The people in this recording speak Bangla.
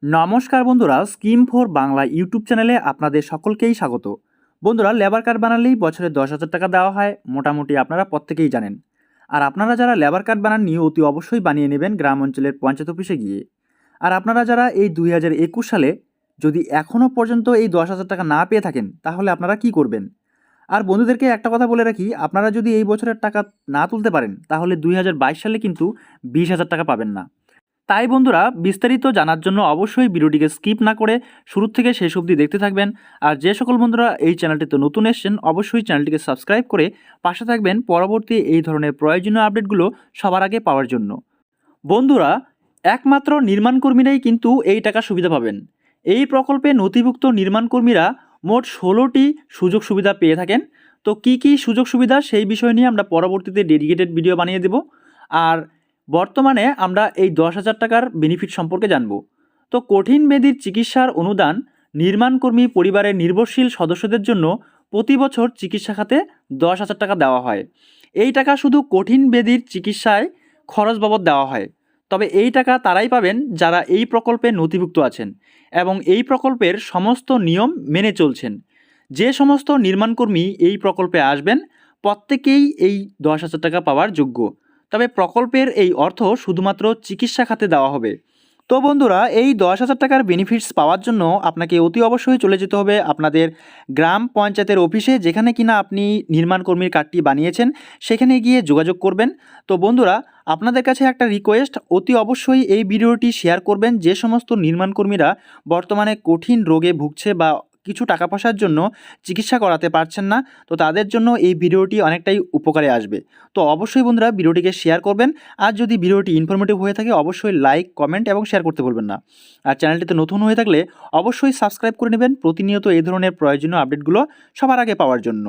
নমস্কার বন্ধুরা, স্কিম ফর বাংলা ইউটিউব চ্যানেলে আপনাদের সকলকেই স্বাগত। বন্ধুরা, লেবার কার্ড বানালেই বছরে 10,000 টাকা দেওয়া হয়, মোটামুটি আপনারা প্রত্যেকেই জানেন। আর আপনারা যারা লেবার কার্ড বানাননি অতি অবশ্যই বানিয়ে নেবেন গ্রাম অঞ্চলের পঞ্চায়েত অফিসে গিয়ে। আর আপনারা যারা এই 2021 সালে যদি এখনও পর্যন্ত এই 10,000 টাকা না পেয়ে থাকেন, তাহলে আপনারা কি করবেন? আর বন্ধুদেরকে একটা কথা বলে রাখি, আপনারা যদি এই বছরের টাকা না তুলতে পারেন, তাহলে 2022 সালে কিন্তু 20,000 টাকা পাবেন না। তাই বন্ধুরা, বিস্তারিত জানার জন্য অবশ্যই ভিডিওটিকে স্কিপ না করে শুরু থেকে শেষ অবধি দেখতে থাকবেন। আর যে সকল বন্ধুরা এই চ্যানেলটিতে নতুন এসেছেন, অবশ্যই চ্যানেলটিকে সাবস্ক্রাইব করে পাশে থাকবেন পরবর্তী এই ধরনের প্রয়োজনীয় আপডেটগুলো সবার আগে পাওয়ার জন্য। বন্ধুরা, একমাত্র নির্মাণ কর্মীরাই কিন্তু এই টাকা সুবিধা পাবেন। এই প্রকল্পে নথিভুক্ত নির্মাণ কর্মীরা মোট 16টি সুযোগ সুবিধা পেয়ে থাকেন। তো কি কি সুযোগ সুবিধা সেই বিষয় নিয়ে আমরা পরবর্তীতে ডেডিকেটেড ভিডিও বানিয়ে দেব। আর বর্তমানে আমরা এই 10,000 টাকার বেনিফিট সম্পর্কে জানব। তো কঠিন ব্যাধির চিকিৎসার অনুদান নির্মাণকর্মী পরিবারের নির্ভরশীল সদস্যদের জন্য প্রতি বছর চিকিৎসা খাতে 10,000 টাকা দেওয়া হয়। এই টাকা শুধু কঠিন ব্যাধির চিকিৎসায় খরচ বাবদ দেওয়া হয়। তবে এই টাকা তারাই পাবেন যারা এই প্রকল্পে নথিভুক্ত আছেন এবং এই প্রকল্পের সমস্ত নিয়ম মেনে চলছেন। যে সমস্ত নির্মাণকর্মী এই প্রকল্পে আসবেন, প্রত্যেকেই এই 10,000 টাকা পাওয়ার যোগ্য। তবে প্রকল্পের এই অর্থ শুধুমাত্র চিকিৎসা খাতে দেওয়া হবে। তো বন্ধুরা, এই 10,000 টাকার বেনিফিটস পাওয়ার জন্য আপনাকে অতি অবশ্যই চলে যেতে হবে আপনাদের গ্রাম পঞ্চায়েতের অফিসে, যেখানে কিনা আপনি নির্মাণ কর্মীর কার্ডটি বানিয়েছেন, সেখানে গিয়ে যোগাযোগ করবেন। তো বন্ধুরা, আপনাদের কাছে একটা রিকোয়েস্ট, অতি অবশ্যই এই ভিডিওটি শেয়ার করবেন। যে সমস্ত নির্মাণ কর্মীরা বর্তমানে কঠিন রোগে ভুগছে বা কিছু টাকা পয়সার জন্য চিকিৎসা করাতে পারছেন না, তো তাদের জন্য এই ভিডিওটি অনেকটাই উপকারে আসবে। তো অবশ্যই বন্ধুরা, ভিডিওটিকে শেয়ার করবেন। আর যদি ভিডিওটি ইনফরমেটিভ হয়ে থাকে, অবশ্যই লাইক, কমেন্ট এবং শেয়ার করতে ভুলবেন না। আর চ্যানেলটিতে নতুন হয়ে থাকলে অবশ্যই সাবস্ক্রাইব করে নেবেন প্রতিনিয়ত এই ধরনের প্রয়োজনীয় আপডেটগুলো সবার আগে পাওয়ার জন্য।